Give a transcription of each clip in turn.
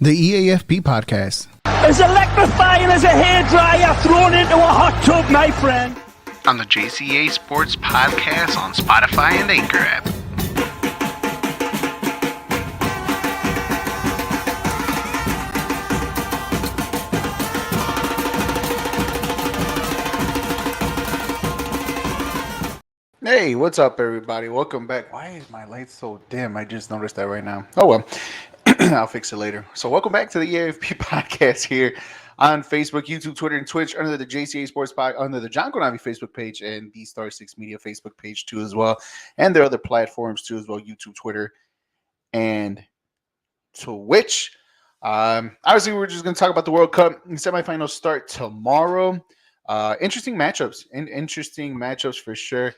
The E.A.F.P podcast. As electrifying as a hairdryer thrown into a hot tub, my friend. On the JCA Sports Podcast on Spotify and Anchor app. Hey, what's up, everybody? Welcome back. Why is my light so dim? I just noticed that right now. Oh, well. I'll fix it later. So welcome back to the E.A.F.P podcast here on Facebook, YouTube, Twitter, and Twitch under the JCA Sports Podcast, under the John Konavi Facebook page and the Star 6 Media Facebook page too as well. And their other platforms too as well, YouTube, Twitter, and Twitch. Obviously, we're just going to talk about the World Cup. The semifinals start tomorrow. Interesting matchups for sure.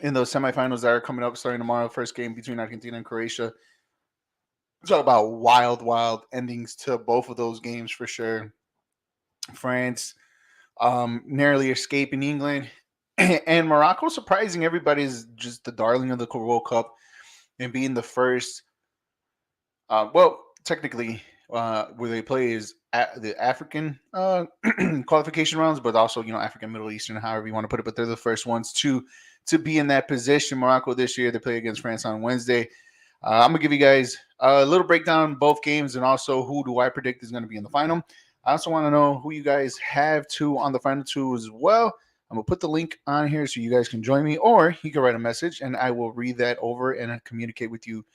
In those semifinals that are coming up starting tomorrow, first game between Argentina and Croatia. Talk about wild endings to both of those games for sure. France narrowly escaping England, and Morocco surprising everybody is just the darling of the World Cup and being the first. Technically, where they play is at the African qualification rounds, but also African, Middle Eastern, however you want to put it. But they're the first ones to be in that position. Morocco this year, they play against France on Wednesday. I'm going to give you guys a little breakdown on both games and also who do I predict is going to be in the final. I also want to know who you guys have on the final two as well. I'm going to put the link on here so you guys can join me, or you can write a message and I will read that over and communicate with you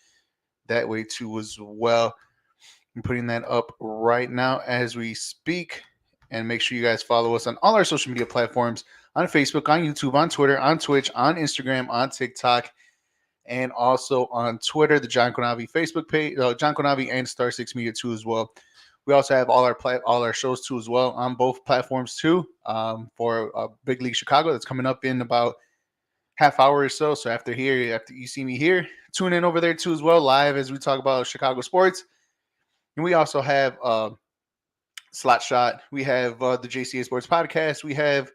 that way too as well. I'm putting that up right now as we speak. And make sure you guys follow us on all our social media platforms, on Facebook, on YouTube, on Twitter, on Twitch, on Instagram, on TikTok, and also on Twitter, the John Konavi Facebook page, John Konavi and Star 6 Media too as well. We also have all our shows too as well on both platforms too, for Big League Chicago that's coming up in about half hour or so. So after you see me here, tune in over there too as well, live as we talk about Chicago sports. And we also have Slot Shot. We have the JCA Sports Podcast. We have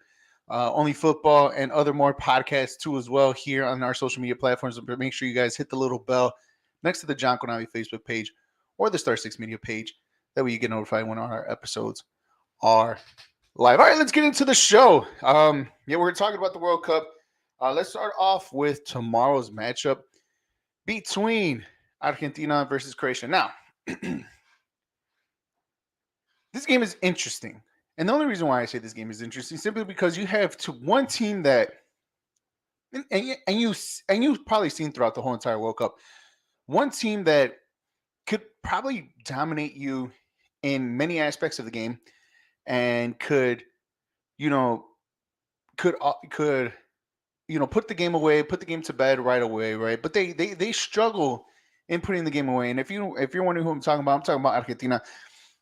Only Football and other more podcasts too as well here on our social media platforms. But make sure you guys hit the little bell next to the John Konavi Facebook page or the Star 6 Media page. That way you get notified when our episodes are live. All right, let's get into the show. We're talking about the World Cup. Let's start off with tomorrow's matchup between Argentina versus Croatia. Now, this game is interesting. And the only reason why I say this game is interesting is simply because you have one team that, and you've probably seen throughout the whole entire World Cup, one team that could probably dominate you in many aspects of the game, and could put the game away, put the game to bed right away, right? But they struggle in putting the game away. And if you're wondering who I'm talking about Argentina.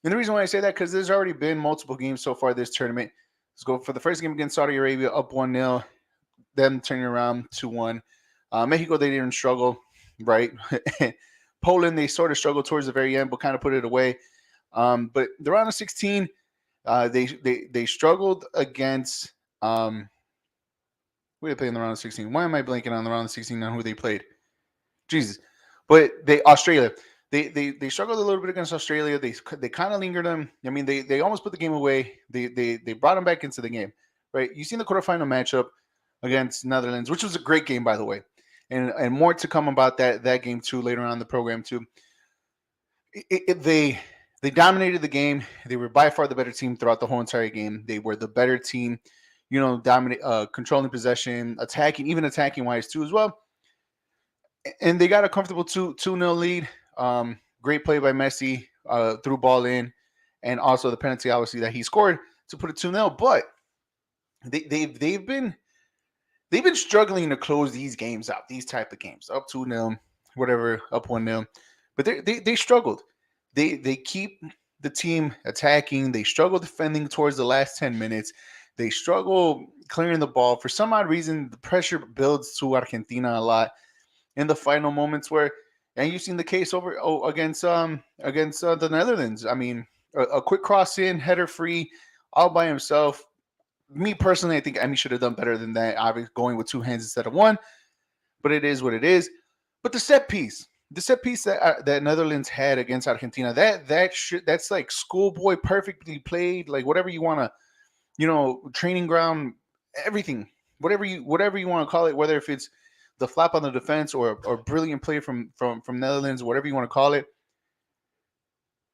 And the reason why I say that, because there's already been multiple games so far this tournament. Let's go for the first game against Saudi Arabia, up 1-0, them turning around 2-1. Mexico, they didn't struggle, right? Poland, they sort of struggled towards the very end, but kind of put it away. But the round of 16, they struggled against who did they play in the round of 16? Why am I blanking on the round of 16 on who they played? Jesus. But Australia. They struggled a little bit against Australia. They kind of lingered them. I mean, they almost put the game away. They brought them back into the game, right? You've seen the quarterfinal matchup against Netherlands, which was a great game, by the way, and more to come about that game too later on in the program too. They dominated the game. They were by far the better team throughout the whole entire game. They were the better team, controlling possession, attacking wise too as well. And they got a comfortable 2-0 lead. Great play by Messi, threw ball in, and also the penalty obviously that he scored to put it 2-0. But they've been struggling to close these games out, these type of games, up 2-0, whatever, up 1-0. But they struggled. They keep the team attacking. They struggle defending towards the last 10 minutes. They struggle clearing the ball. For some odd reason, the pressure builds to Argentina a lot in the final moments and you've seen the case against the Netherlands. I mean, a quick cross in, header free, all by himself. Me personally, I think Emi should have done better than that. Obviously, going with two hands instead of one, but it is what it is. But the set piece, the set piece that Netherlands had against Argentina, that's like schoolboy perfectly played, like whatever you want to, training ground, everything, whatever you want to call it, whether if it's the flap on the defense or brilliant play from Netherlands, whatever you want to call it.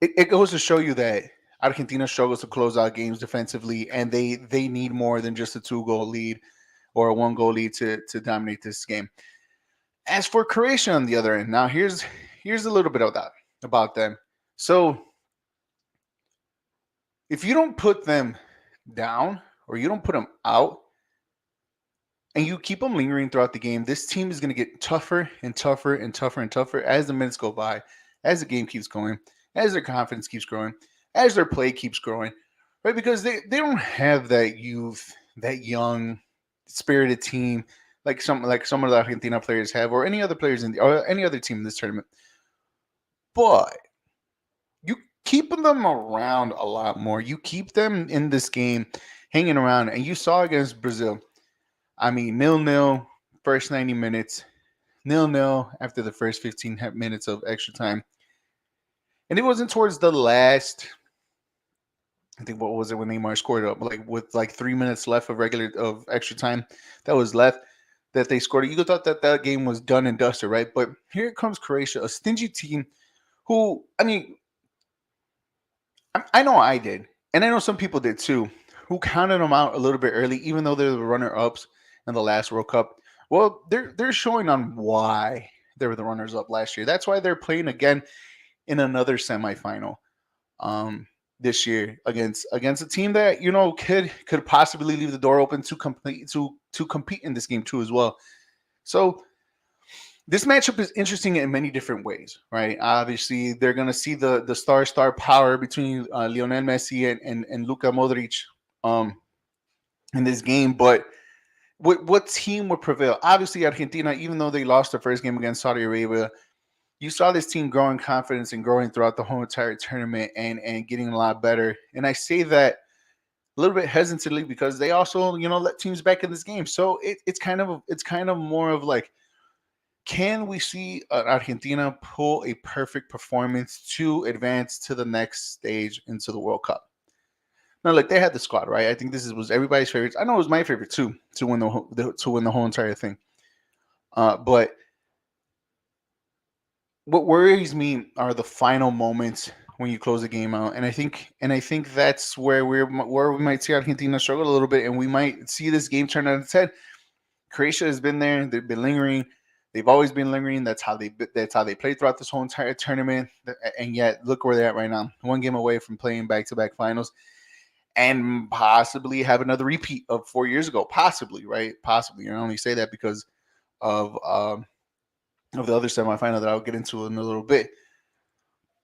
It goes to show you that Argentina struggles to close out games defensively, and they need more than just a 2 goal lead or a 1 goal lead to dominate this game. As for Croatia on the other end, now here's a little bit of that about them. So if you don't put them down or you don't put them out and you keep them lingering throughout the game, this team is going to get tougher and tougher and tougher and tougher as the minutes go by, as the game keeps going, as their confidence keeps growing, as their play keeps growing, right? Because they don't have that youth, that young, spirited team like some of the Argentina players have, or any other players or any other team in this tournament. But you keep them around a lot more. You keep them in this game hanging around, and you saw against Brazil. I mean, 0-0 first 90 minutes, 0-0 after the first 15 minutes of extra time. And it wasn't towards the last, I think, what was it when Neymar scored up, like with like 3 minutes left of extra time that was left, that they scored it. You thought that game was done and dusted, right? But here comes Croatia, a stingy team who, I mean, I know I did, and I know some people did too, who counted them out a little bit early, even though they're the runner-ups in the last World Cup. Well, they're showing on why they were the runners-up last year. That's why they're playing again in another semifinal this year against a team that could possibly leave the door open to compete in this game too as well. So this matchup is interesting in many different ways, right? Obviously, they're going to see the star power between Lionel Messi and Luka Modric um, in this game. But what team would prevail? Obviously, Argentina, even though they lost the first game against Saudi Arabia, you saw this team growing confidence and growing throughout the whole entire tournament and getting a lot better. And I say that a little bit hesitantly because they also let teams back in this game. So it's kind of more of like, can we see Argentina pull a perfect performance to advance to the next stage into the World Cup? Now, look, they had the squad, right? I think was everybody's favorite. I know it was my favorite too to win the whole entire thing. But what worries me are the final moments when you close the game out, and I think that's where we might see Argentina struggle a little bit, and we might see this game turn on its head. Croatia has been there; they've been lingering. They've always been lingering. That's how they played throughout this whole entire tournament. And yet, look where they're at right now. One game away from playing back-to-back finals, and possibly have another repeat of 4 years ago. Possibly, right? Possibly. And I only say that because of um, of the other semifinal that I'll get into in a little bit.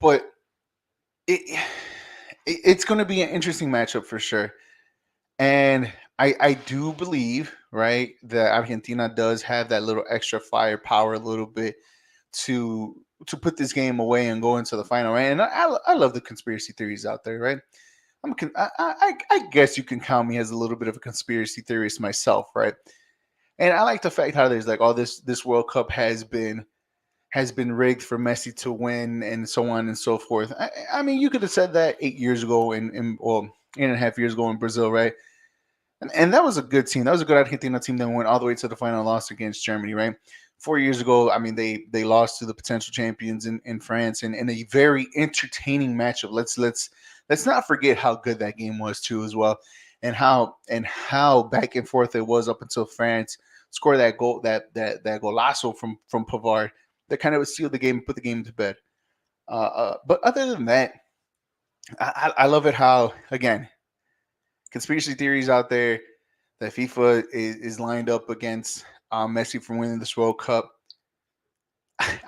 But it it's going to be an interesting matchup for sure. And I do believe, right, that Argentina does have that little extra firepower a little bit to put this game away and go into the final, right? And I love the conspiracy theories out there, right? I guess you can count me as a little bit of a conspiracy theorist myself, right? And I like the fact how there's like all this World Cup has been rigged for Messi to win and so on and so forth. I mean, you could have said that 8 years ago well, 8.5 years ago in Brazil, right? And that was a good team. That was a good Argentina team that went all the way to the final, loss against Germany, right? 4 years ago, I mean, they lost to the potential champions in France in a very entertaining matchup. Let's not forget how good that game was too, as well, and how back and forth it was up until France scored that goal, that golazo from Pavard that kind of sealed the game and put the game to bed. But other than that, I love it how, again, conspiracy theories out there that FIFA is lined up against Messi for winning this World Cup.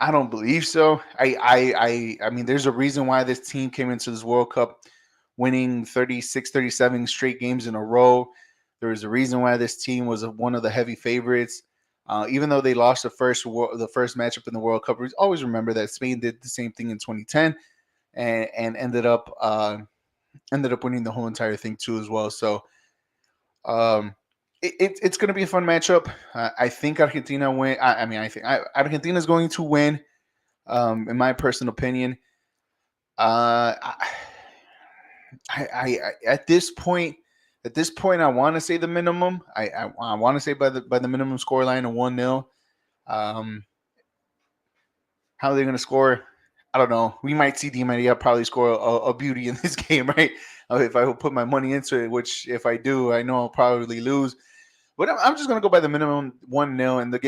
I don't believe so. I mean, there's a reason why this team came into this World Cup winning 36, 37 straight games in a row. There was a reason why this team was one of the heavy favorites. Even though they lost the first matchup in the World Cup, we always remember that Spain did the same thing in 2010 and ended up winning the whole entire thing too as well. So um, it's going to be a fun matchup. I think Argentina win. I mean, I think Argentina is going to win. In my personal opinion. Uh, I, at this point, I want to say the minimum. I want to say by the minimum score line of 1-0. Um, how they're going to score, I don't know. We might see Di Maria probably score a beauty in this game, right? If I put my money into it, which if I do, I know I'll probably lose. But I'm just going to go by the minimum 1-0. And the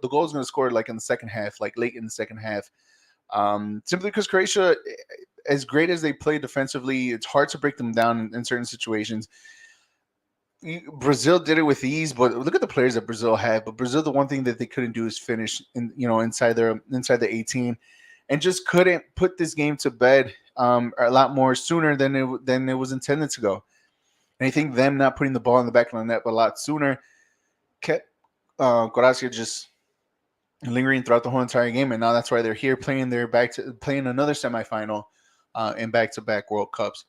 goal is going to score like in the second half, like late in the second half. Simply because Croatia, as great as they play defensively, it's hard to break them down in certain situations. Brazil did it with ease, but look at the players that Brazil had. But Brazil, the one thing that they couldn't do is finish, inside the 18, and just couldn't put this game to bed a lot more sooner than it was intended to go. And I think them not putting the ball in the back of the net a lot sooner kept Croatia just lingering throughout the whole entire game, and now that's why they're here playing another semifinal in back-to-back World Cups.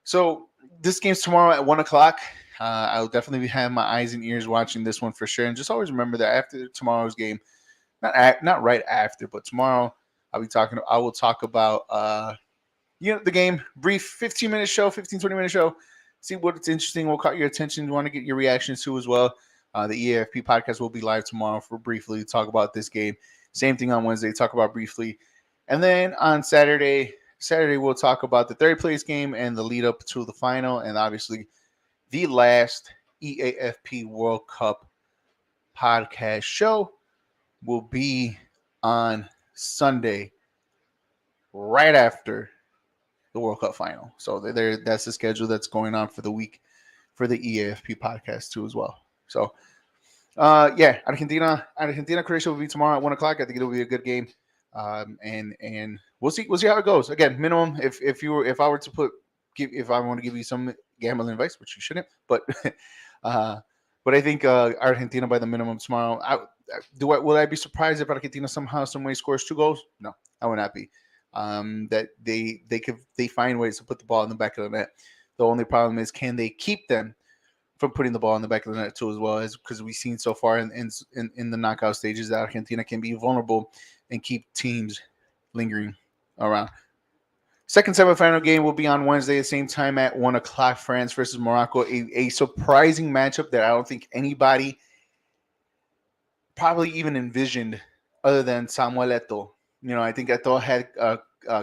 So this game's tomorrow at 1 o'clock. I'll definitely have my eyes and ears watching this one for sure, and just always remember that after tomorrow's game, not right after, but tomorrow I will talk about the game, brief 15-minute show, 15-20-minute show. See what's interesting, what caught your attention, you want to get your reactions to as well. The E.A.F.P podcast will be live tomorrow for briefly talk about this game. Same thing on Wednesday, talk about briefly. And then on Saturday we'll talk about the third place game and the lead up to the final, and obviously the last E.A.F.P World Cup podcast show will be on Sunday, right after the World Cup final. So that's the schedule that's going on for the week for the E.A.F.P podcast too as well. So Argentina, Croatia will be tomorrow at 1 o'clock. I think it'll be a good game, and we'll see how it goes. Again, minimum. If I were to if I want to give you some gambling advice, which you shouldn't, but uh, but I think Argentina by the minimum tomorrow. Will I be surprised if Argentina somehow, some way scores 2 goals? No, I would not be. That they find ways to put the ball in the back of the net. The only problem is, can they keep them from putting the ball in the back of the net too, as well, as because we've seen so far in the knockout stages that Argentina can be vulnerable and keep teams lingering around. Second semifinal game will be on Wednesday at the same time at 1 o'clock. France versus Morocco, a surprising matchup that I don't think anybody probably even envisioned other than Samuel Eto'o. I think Eto'o had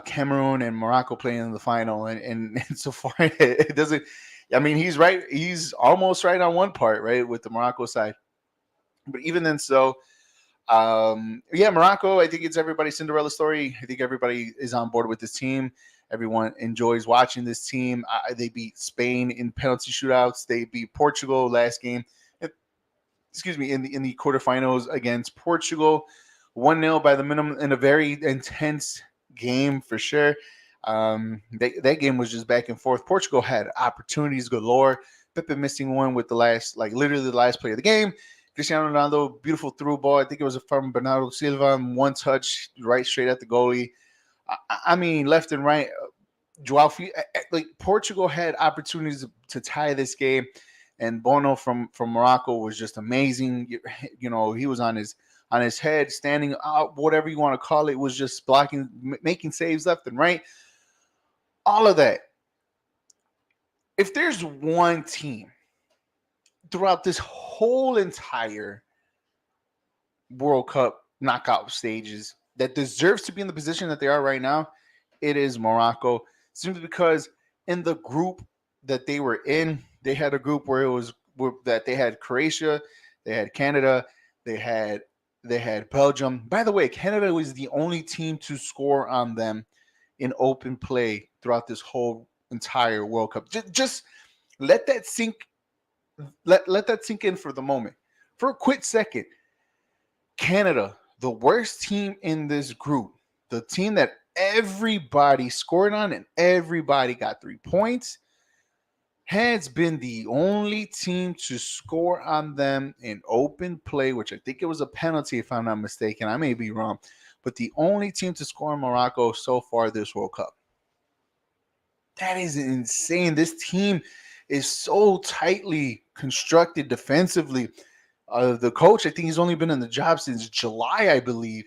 Cameroon and Morocco playing in the final, and so far it doesn't. I mean, he's right. He's almost right on one part, right, with the Morocco side. But even then, Morocco, I think it's everybody's Cinderella story. I think everybody is on board with this team. Everyone enjoys watching this team. They beat Spain in penalty shootouts. They beat Portugal last game. In the quarterfinals against Portugal. 1-0 by the minimum in a very intense game for sure. That game was just back and forth. Portugal had opportunities galore. Pepe missing one with literally the last play of the game. Cristiano Ronaldo, beautiful through ball. I think it was from Bernardo Silva, one touch right straight at the goalie. I mean, left and right. Portugal had opportunities to tie this game, and Bono from Morocco was just amazing. He was on his head, standing out, whatever you want to call it, was just blocking, making saves left and right. All of that. If there's one team throughout this whole entire World Cup knockout stages that deserves to be in the position that they are right now, it is Morocco. Simply because in the group that they were in, they had a group that they had Croatia, they had Canada, they had Belgium. By the way, Canada was the only team to score on them in open play throughout this whole entire World Cup. Just let that sink. Let that sink in for the moment. For a quick second, Canada, the worst team in this group, the team that everybody scored on and everybody got 3 points, has been the only team to score on them in open play, which I think it was a penalty if I'm not mistaken. I may be wrong, but the only team to score in Morocco so far this World Cup. That is insane. This team is so tightly constructed defensively. The coach, I think he's only been in the job since July, I believe.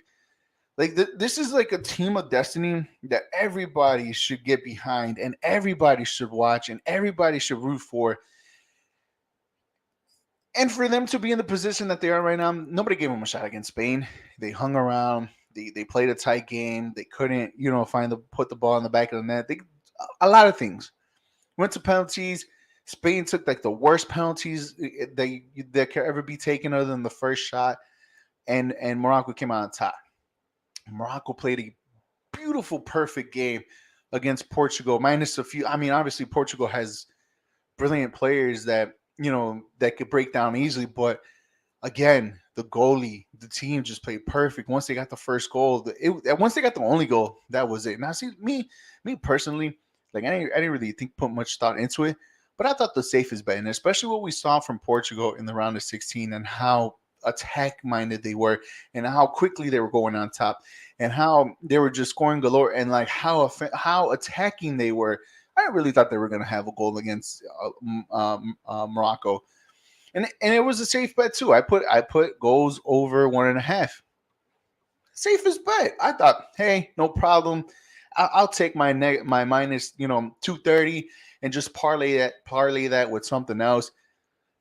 Like this is like a team of destiny that everybody should get behind, and everybody should watch, and everybody should root for. And for them to be in the position that they are right now, nobody gave them a shot against Spain. They hung around. They played a tight game. They couldn't, find the put the ball in the back of the net. A lot of things went to penalties. Spain took like the worst penalties that could ever be taken, other than the first shot, and Morocco came out on top. Morocco played a beautiful, perfect game against Portugal, minus a few. I mean, obviously Portugal has brilliant players that could break down easily, but again, the goalie, the team just played perfect. Once they got the first goal, once they got the only goal, that was it. Now, see, me personally, like I didn't really put much thought into it, but I thought the safest bet, and especially what we saw from Portugal in the round of 16, and how attack minded they were, and how quickly they were going on top, and how they were just scoring galore, and like how attacking they were. I really thought they were going to have a goal against Morocco, and it was a safe bet too. I put goals over 1.5. Safest bet. I thought, hey, no problem. I'll take my minus 230 and just parlay that with something else.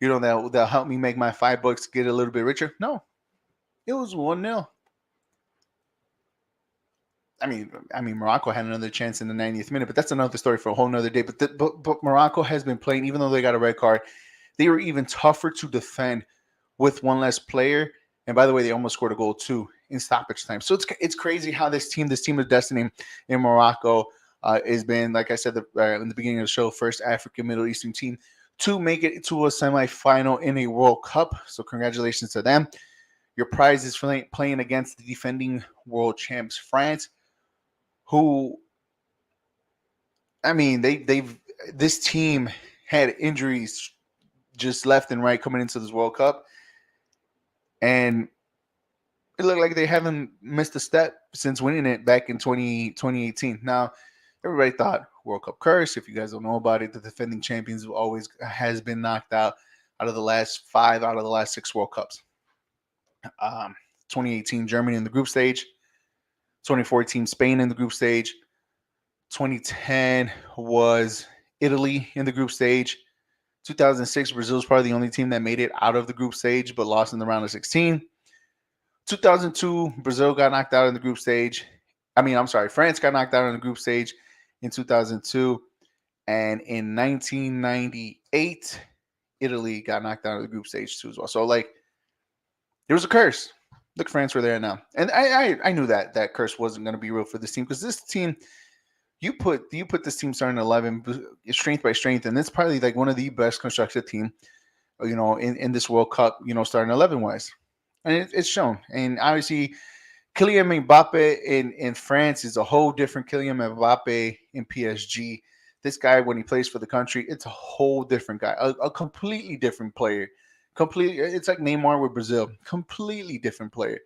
That'll help me make my $5 get a little bit richer. No, it was 1-0. I mean, Morocco had another chance in the 90th minute, but that's another story for a whole nother day. But Morocco has been playing, even though they got a red card, they were even tougher to defend with one less player. And by the way, they almost scored a goal too in stoppage time. So it's crazy how this team of destiny in Morocco has been, like I said in the beginning of the show, first African Middle Eastern team to make it to a semifinal in a World Cup. So congratulations to them. Your prize is for playing against the defending world champs France, who, I mean, they've this team had injuries just left and right coming into this World Cup, and it looked like they haven't missed a step since winning it back in 2018. Now, everybody thought World Cup curse. If you guys don't know about it, the defending champions always has been knocked out of the last 5 out of the last 6 World Cups. Um, 2018 Germany in the group stage, 2014 Spain in the group stage, 2010 was Italy in the group stage. 2006 Brazil was probably the only team that made it out of the group stage but lost in the round of 16. 2002 Brazil got knocked out in the group stage. I'm sorry, France got knocked out in the group stage in 2002, and in 1998 Italy got knocked out of the group stage too as well. So like, there was a curse. Look, France were there now, and I knew that curse wasn't going to be real for this team, because this team, you put this team starting 11 strength by strength, and it's probably like one of the best constructed team, in this World Cup, starting 11 wise, and it's shown. And obviously, Kylian Mbappe in France is a whole different Kylian Mbappe in PSG. This guy, when he plays for the country, it's a whole different guy, a completely different player. Completely, it's like Neymar with Brazil. Completely different player,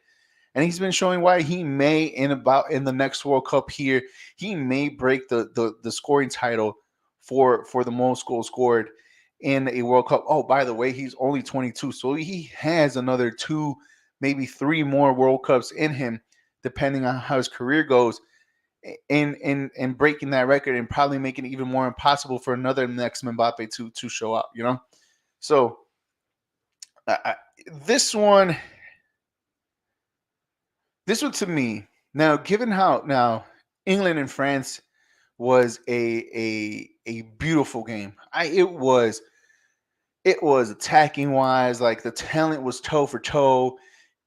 and he's been showing why he may, in the next World Cup here, he may break the scoring title for the most goals scored in a World Cup. Oh, by the way, he's only 22, so he has another 2, maybe 3 more World Cups in him, depending on how his career goes, in breaking that record, and probably making it even more impossible for another next Mbappe to show up. So I, this one this one to me, now, given how now England and France was a beautiful game. It was attacking wise, like the talent was toe for toe.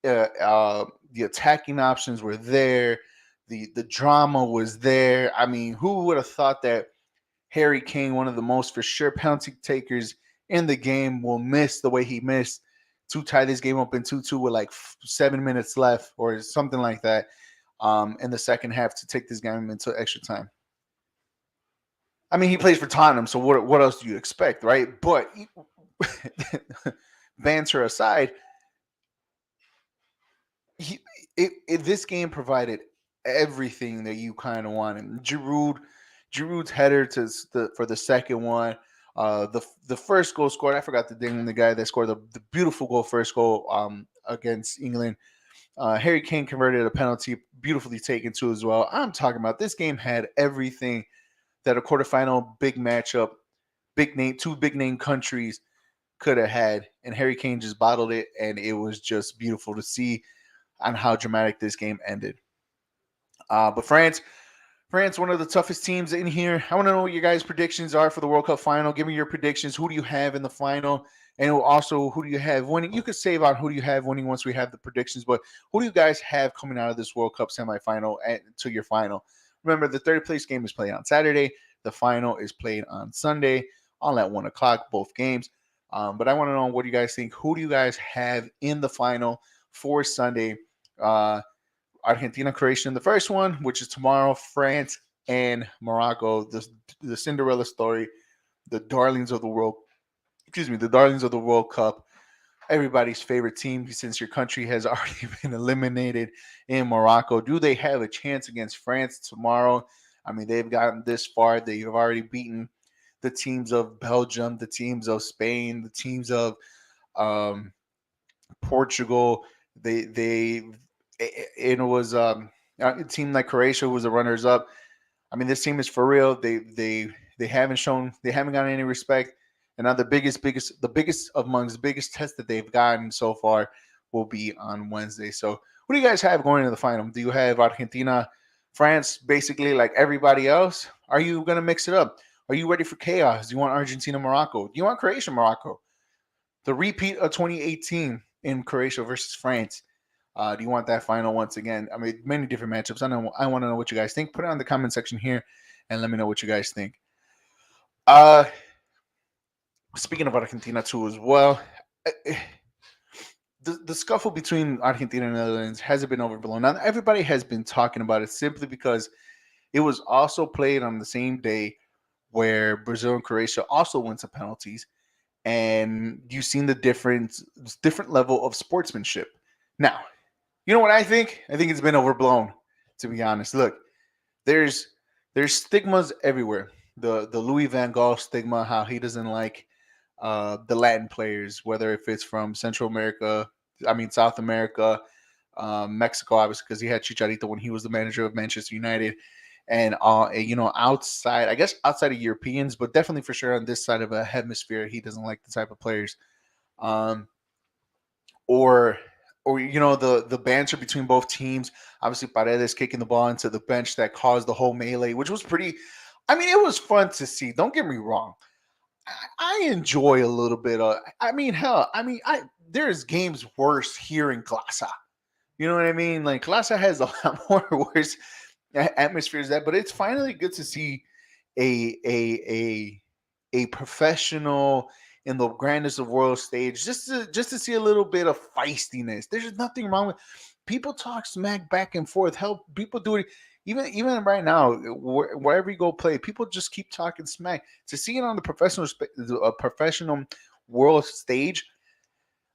The attacking options were there. The drama was there. I mean, who would have thought that Harry Kane, one of the most for sure penalty takers in the game, will miss the way he missed to tie this game up in 2-2 with like 7 minutes left or something like that, in the second half, to take this game into extra time. I mean, he plays for Tottenham, so what else do you expect, right? But banter aside, he, this game provided everything that you kind of wanted. Giroud's header for the second one. The first goal scored. I forgot the name of the guy that scored the beautiful goal, first goal, against England. Harry Kane converted a penalty, beautifully taken too as well. I'm talking about this game had everything that a quarterfinal big matchup, big name, two big name countries could have had, and Harry Kane just bottled it, and it was just beautiful to see on how dramatic this game ended. But France, one of the toughest teams in here. I want to know what your guys' predictions are for the World Cup final. Give me your predictions. Who do you have in the final? And also, who do you have winning? You could save on who do you have winning once we have the predictions, but who do you guys have coming out of this World Cup semifinal to your final? Remember, the third place game is played on Saturday. The final is played on Sunday, all at 1 o'clock, both games. But I want to know what do you guys think? Who do you guys have in the final for Sunday? Uh, Argentina, Croatia in the first one, which is tomorrow. France and Morocco, the Cinderella story, the darlings of the world. Excuse me, the darlings of the World Cup. Everybody's favorite team since your country has already been eliminated in Morocco. Do they have a chance against France tomorrow? I mean, they've gotten this far. They've already beaten the teams of Belgium, the teams of Spain, the teams of um, Portugal. They it was a team like Croatia was the runners up. I mean, this team is for real. They haven't shown they haven't gotten any respect. And now the biggest amongst the biggest tests that they've gotten so far will be on Wednesday. So what do you guys have going into the final? Do you have Argentina, France, basically like everybody else? Are you gonna mix it up? Are you ready for chaos? Do you want Argentina, Morocco? Do you want Croatia, Morocco? The repeat of 2018 in Croatia versus France. Do you want that final once again? I mean, many different matchups. I want to know what you guys think. Put it on the comment section here, and let me know what you guys think. Uh, Speaking of Argentina too, as well, the scuffle between Argentina and the Netherlands hasn't been overblown. Now everybody has been talking about it simply because it was also played on the same day where Brazil and Croatia also went to penalties, and you've seen the different level of sportsmanship. Now, you know what I think? I think it's been overblown, to be honest. Look, there's there's stigmas everywhere. The Louis Van Gaal stigma, how he doesn't like the Latin players, whether if it's from Central America, I mean South America, Mexico, obviously because he had Chicharito when he was the manager of Manchester United, and outside, I guess outside of Europeans, but definitely for sure on this side of a hemisphere, he doesn't like the type of players. Um, or the banter between both teams. Obviously, Paredes kicking the ball into the bench that caused the whole melee, which was pretty. I mean, it was fun to see. Don't get me wrong. I enjoy a little bit of. I mean, hell. I mean, there's games worse here in Clasa. You know what I mean? Like Clasa has a lot more worse atmospheres that, but it's finally good to see a a a a professional in the grandest of world stage just to see a little bit of feistiness. There's nothing wrong with people talk smack back and forth. Help people do it. Even right now, wherever you go play, people just keep talking smack. To see it on the professional world stage,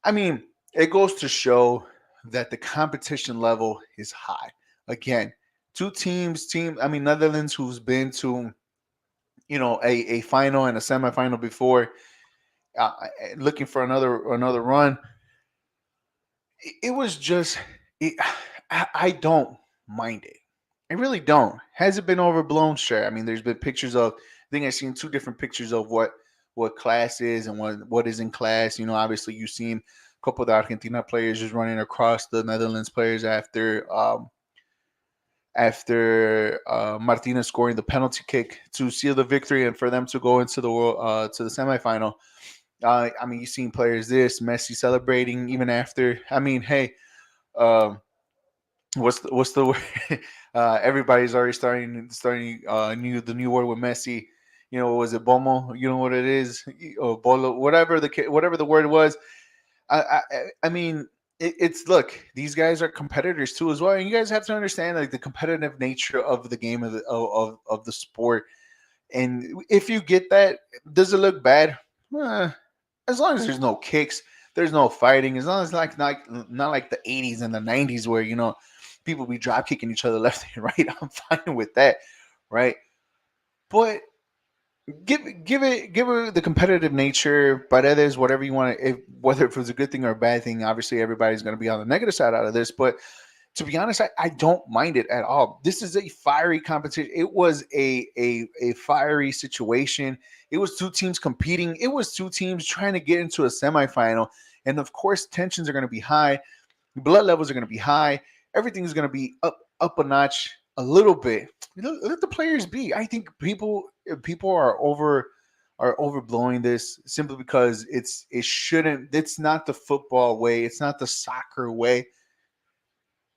I mean, it goes to show that the competition level is high. Again, two teams, I mean, Netherlands, who's been to a final and a semifinal before, uh, looking for another run. It was just, it, I don't mind it. I really don't. Has it been overblown? Sure. I mean, there's been pictures of. I think I've seen two different pictures of what class is and what is in class. Obviously you've seen a couple of the Argentina players just running across the Netherlands players after Martinez scoring the penalty kick to seal the victory and for them to go into the semifinal. I mean, you've seen players Messi celebrating even after. I mean, hey, um, what's the word? Everybody's already starting the new word with Messi. Was it Bomo? You know what it is? Or Bolo, whatever the word was. I mean, it's look. These guys are competitors too as well, and you guys have to understand like the competitive nature of the game of the sport. And if you get that, does it look bad? Eh, as long as there's no kicks, there's no fighting. As long as not like the 80s and the 90s where people be drop kicking each other left and right. I'm fine with that, right? But give it the competitive nature, but it is whatever you want to. Whether it was a good thing or a bad thing, obviously everybody's going to be on the negative side out of this. But to be honest, I don't mind it at all. This is a fiery competition. It was a fiery situation. It was two teams competing. It was two teams trying to get into a semifinal, and of course tensions are going to be high, blood levels are going to be high, everything's going to be up a notch a little bit. Let the players be. I think people are overblowing this simply because it shouldn't. It's not the football way. It's not the soccer way.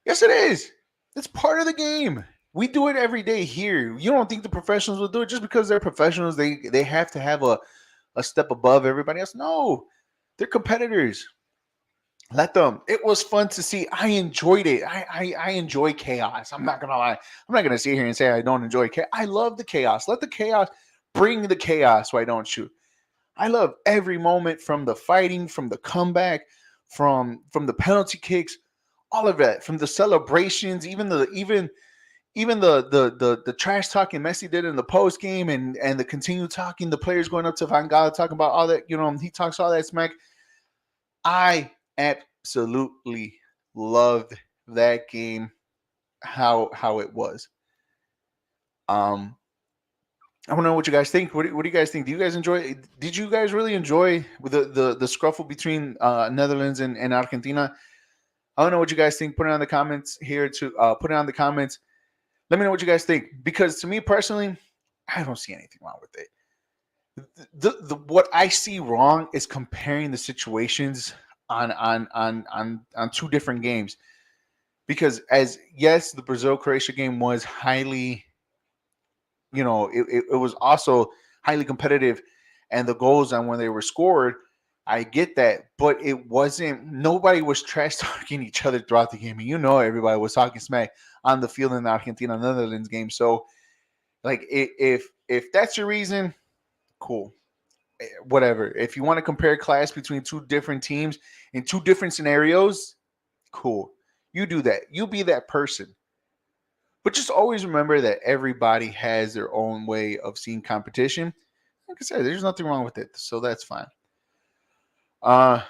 Yes, it is. It's part of the game. We do it every day here. You don't think the professionals will do it just because they're professionals? They have to have a step above everybody else. No, they're competitors. Let them. It was fun to see. I enjoyed it. I enjoy chaos. I'm not gonna lie. I'm not gonna sit here and say I don't enjoy chaos. I love the chaos. Let the chaos bring the chaos. Why don't you? I love every moment, from the fighting, from the comeback, from the penalty kicks, all of that, from the celebrations, even the trash talking Messi did in the post game, and the continued talking, the players going up to Van Gaal talking about all that. He talks all that smack. I absolutely loved that game, how it was. Um, I want to know what you guys think. What do you guys think? Do you guys enjoy? Did you guys really enjoy the scruffle between Netherlands and Argentina? I don't know what you guys think. Put it on the comments here. To put it on the comments. Let me know what you guys think. Because to me personally, I don't see anything wrong with it. What I see wrong is comparing the situations on two different games. Because as yes, the Brazil Croatia game was highly, it was also highly competitive, and the goals on when they were scored, I get that, but it wasn't. Nobody was trash talking each other throughout the game, and everybody was talking smack on the field in the Argentina Netherlands game. So, like, if that's your reason, cool, whatever. If you want to compare class between two different teams in two different scenarios, cool. You do that. You be that person. But just always remember that everybody has their own way of seeing competition. Like I said, there's nothing wrong with it, so that's fine. Uh,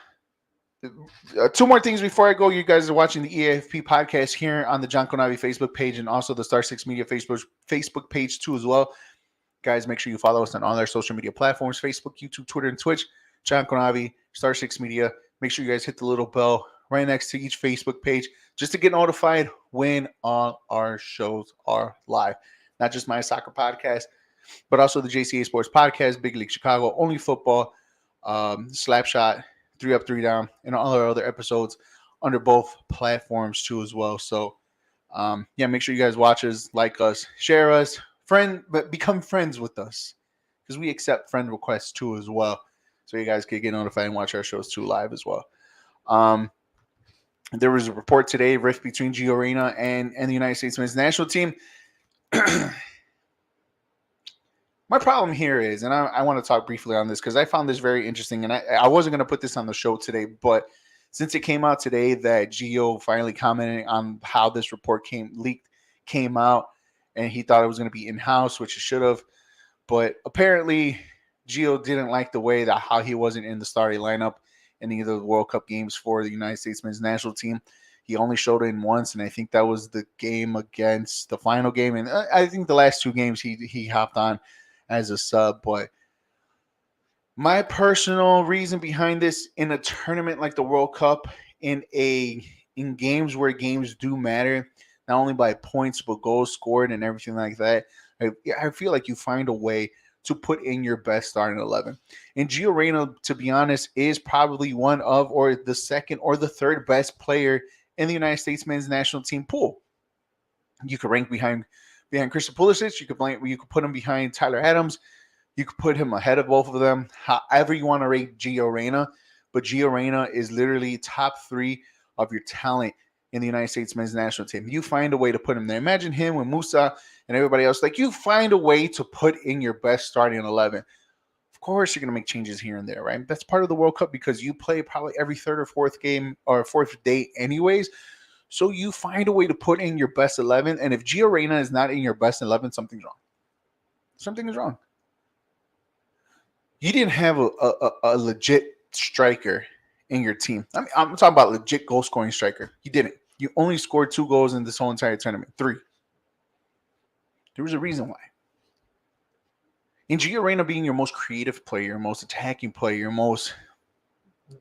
Two more things before I go. You guys are watching the E.A.F.P podcast here on the John Conavi Facebook page and also the Star Six Media Facebook page too as well. Guys, make sure you follow us on all our social media platforms: Facebook, YouTube, Twitter, and Twitch. John Conavi, Star Six Media. Make sure you guys hit the little bell right next to each Facebook page just to get notified when all our shows are live. Not just my soccer podcast, but also the JCA Sports Podcast, Big League Chicago, Only Football, Slapshot, 3 Up, 3 Down, and all our other episodes under both platforms too as well. So, yeah, make sure you guys watch us, like us, share us, but become friends with us because we accept friend requests too as well. So you guys can get notified and watch our shows too live as well. There was a report today, rift between Gio Reyna and the United States men's national team. My problem here is, and I want to talk briefly on this because I found this very interesting, and I wasn't going to put this on the show today, but since it came out today that Gio finally commented on how this report came out, and he thought it was going to be in-house, which it should have, but apparently Gio didn't like the way that how he wasn't in the starting lineup in either of the World Cup games for the United States men's national team. He only showed in once, and I think that was the game against the final game, and I think the last two games he hopped on as a sub. But my personal reason behind this, in a tournament like the World Cup, in games where games do matter, not only by points but goals scored and everything like that, I feel like you find a way to put in your best starting 11. And Gio Reyna, to be honest, is probably one of, or the second or the third best player in the United States men's national team pool. You could rank behind Christian Pulisic. You could put him behind Tyler Adams. You could put him ahead of both of them. However you want to rate Gio Reyna, but Gio Reyna is literally top three of your talent in the United States men's national team. You find a way to put him there. Imagine him with Musa and everybody else. Like, you find a way to put in your best starting 11. Of course, you're going to make changes here and there, right? That's part of the World Cup because you play probably every third or fourth game or fourth day anyways. So you find a way to put in your best 11. And if Gio Reyna is not in your best 11, something's wrong. Something is wrong. You didn't have a legit striker in your team. I mean, I'm talking about legit goal scoring striker. You didn't. You only scored 2 goals in this whole entire tournament. 3. There was a reason why. In Gio Reyna being your most creative player, your most attacking player, your most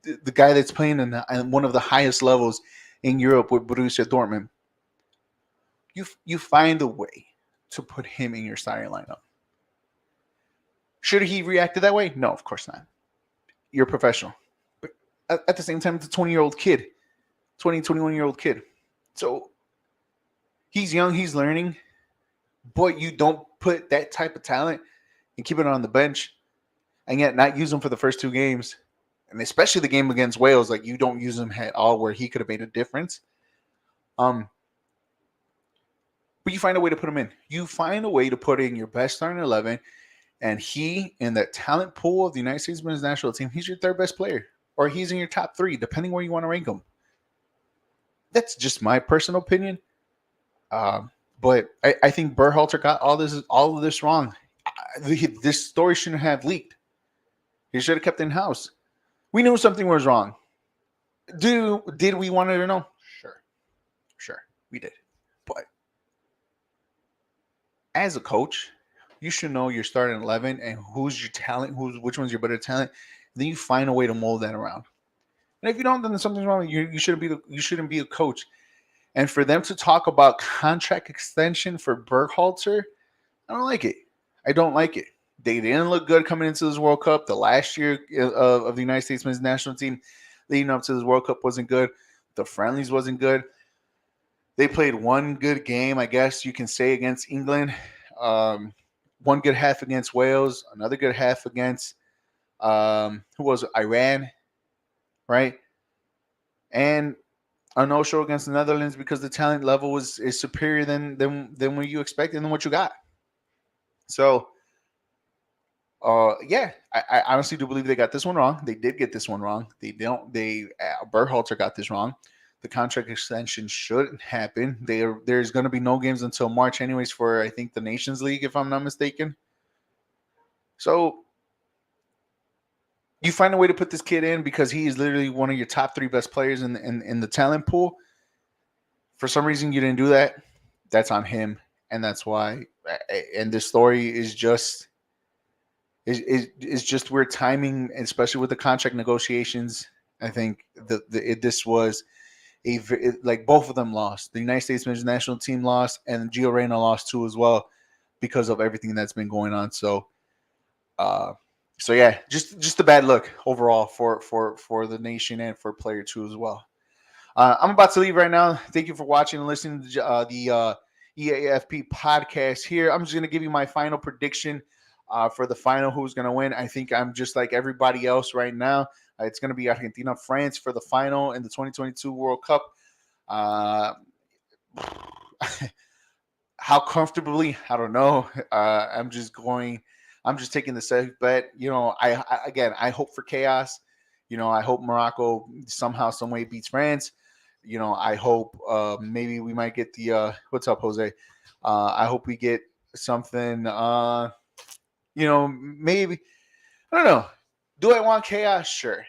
the guy that's playing in one of the highest levels in Europe with Borussia Dortmund, you find a way to put him in your starting lineup. Should he reacted that way? No, of course not. You're a professional. But at the same time, it's a 20-year-old kid, 21-year-old kid. So he's young, he's learning, but you don't put that type of talent and keep it on the bench and yet not use him for the first 2 games. And especially the game against Wales, like you don't use him at all where he could have made a difference. But you find a way to put him in. You find a way to put in your best starting 11, and he, in that talent pool of the United States men's national team, he's your 3rd best player, or he's in your top 3, depending where you want to rank him. That's just my personal opinion. But I think Berhalter got all of this wrong. This story shouldn't have leaked. He should have kept it in house. We knew something was wrong. Did we want to know? Sure, we did. But as a coach, you should know your starting 11 and who's your talent, which one's your better talent. Then you find a way to mold that around. And if you don't, then something's wrong. You shouldn't be a coach. And for them to talk about contract extension for Berhalter, I don't like it. I don't like it. They didn't look good coming into this World Cup. The last year of the United States men's national team leading up to this World Cup wasn't good. The friendlies wasn't good. They played one good game, I guess you can say, against England. One good half against Wales. Another good half against who was it? Iran, right? And a no-show against the Netherlands because the talent level is superior than what you expected and what you got. So, yeah, I honestly do believe they got this one wrong. They did get this one wrong. Berhalter got this wrong. The contract extension shouldn't happen. There's going to be no games until March, anyways, for I think the Nations League, if I'm not mistaken. So you find a way to put this kid in because he is literally one of your top 3 best players in the talent pool. For some reason, you didn't do that. That's on him, and that's why. And this story is just just weird timing, especially with the contract negotiations. I think this was like both of them lost. The United States men's national team lost, and Gio Reyna lost too as well because of everything that's been going on. So, yeah, just a bad look overall for the nation and for player 2 as well. I'm about to leave right now. Thank you for watching and listening to the E.A.F.P podcast here. I'm just going to give you my final prediction for the final, who's going to win. I think I'm just like everybody else right now. It's going to be Argentina, France for the final in the 2022 World Cup. How comfortably, I don't know. I'm just taking the safe bet. I hope for chaos. I hope Morocco somehow, some way beats France. I hope maybe we might get the what's up, Jose? I hope we get something. Maybe I don't know. Do I want chaos? Sure,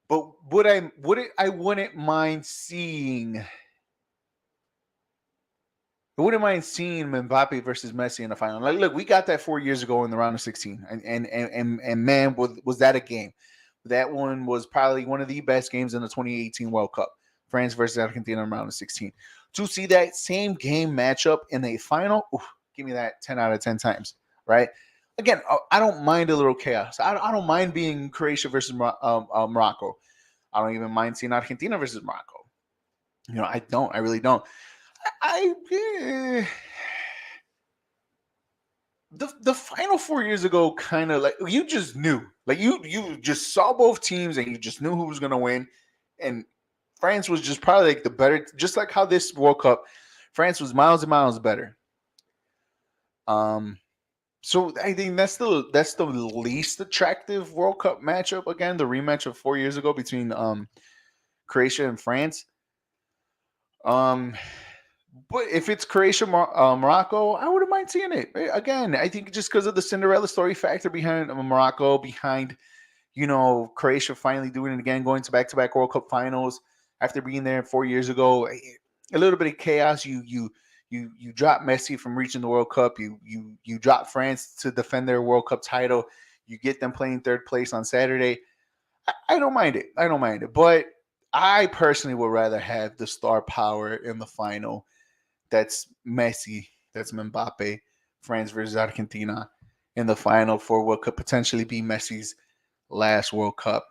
but I wouldn't mind seeing. I wouldn't mind seeing Mbappe versus Messi in the final. Like, look, we got that 4 years ago in the round of 16, and man, was that a game? That one was probably one of the best games in the 2018 World Cup. France versus Argentina in the round of 16. To see that same game matchup in a final, give me that 10 out of 10 times, right? Again, I don't mind a little chaos. I don't mind being Croatia versus Morocco. I don't even mind seeing Argentina versus Morocco. I don't. I really don't. The final 4 years ago, kind of like you just knew, like you just saw both teams and you just knew who was gonna win, and France was just probably like the better, just like how this World Cup, France was miles and miles better. So I think that's the least attractive World Cup matchup. Again, the rematch of 4 years ago between Croatia and France. But if it's Croatia, Morocco, I wouldn't mind seeing it. Again, I think just because of the Cinderella story factor behind Morocco, behind Croatia finally doing it again, going to back-to-back World Cup finals after being there 4 years ago. A little bit of chaos. You drop Messi from reaching the World Cup. You drop France to defend their World Cup title. You get them playing third place on Saturday. I don't mind it. I don't mind it. But I personally would rather have the star power in the final. That's Messi. That's Mbappe. France versus Argentina in the final for what could potentially be Messi's last World Cup.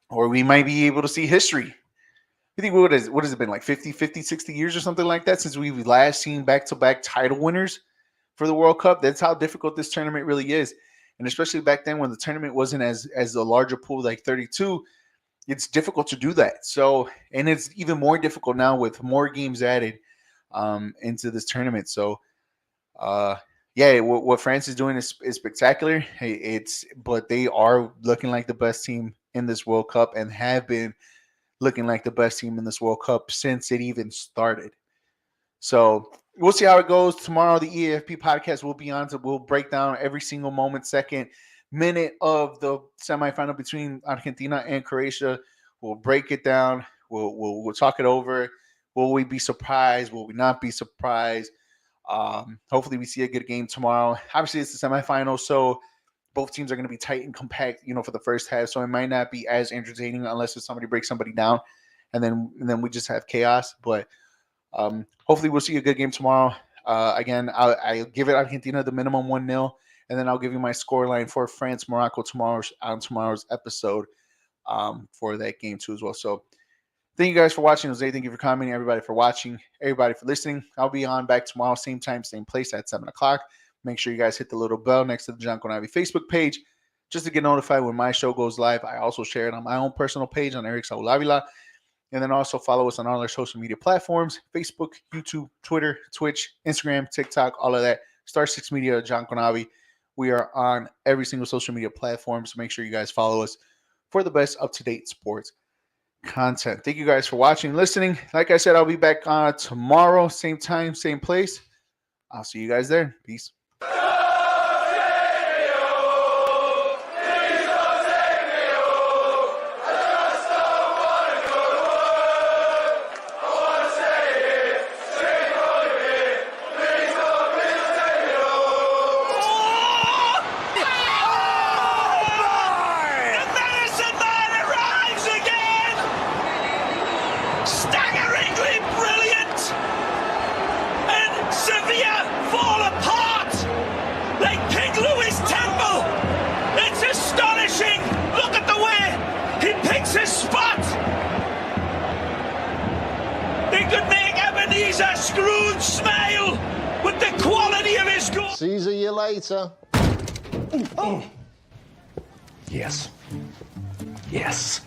Or we might be able to see history. I think what has it been, like 50, 60 years or something like that since we've last seen back-to-back title winners for the World Cup? That's how difficult this tournament really is. And especially back then when the tournament wasn't as a larger pool like 32, it's difficult to do that. So, and it's even more difficult now with more games added into this tournament. So, yeah, what France is doing is spectacular. But they are looking like the best team in this World Cup and have been looking like the best team in this World Cup since it even started. So we'll see how it goes tomorrow. The E.A.F.P podcast will be on. So we'll break down every single moment, second, minute of the semifinal between Argentina and Croatia. We'll break it down. We'll talk it over. Will we be surprised? Will we not be surprised? Hopefully we see a good game tomorrow. Obviously it's the semifinal, so both teams are going to be tight and compact, for the first half. So it might not be as entertaining unless if somebody breaks somebody down, and then we just have chaos. But hopefully we'll see a good game tomorrow. Again, I'll give it Argentina the minimum 1-0, and then I'll give you my scoreline for France Morocco tomorrow's episode for that game too as well. So thank you guys for watching. Jose, thank you for commenting. Everybody for watching. Everybody for listening. I'll be on back tomorrow, same time, same place at 7 o'clock. Make sure you guys hit the little bell next to the John Conavi Facebook page just to get notified when my show goes live. I also share it on my own personal page on Eric Saul Avila. And then also follow us on all our social media platforms, Facebook, YouTube, Twitter, Twitch, Instagram, TikTok, all of that. Star 6 Media, John Conavi. We are on every single social media platform, so make sure you guys follow us for the best up-to-date sports content. Thank you guys for watching and listening. Like I said, I'll be back tomorrow, same time, same place. I'll see you guys there. Peace. Scrooge smile with the quality of his goal. See you later. Oh. Yes. Yes.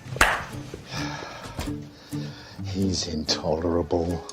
He's intolerable.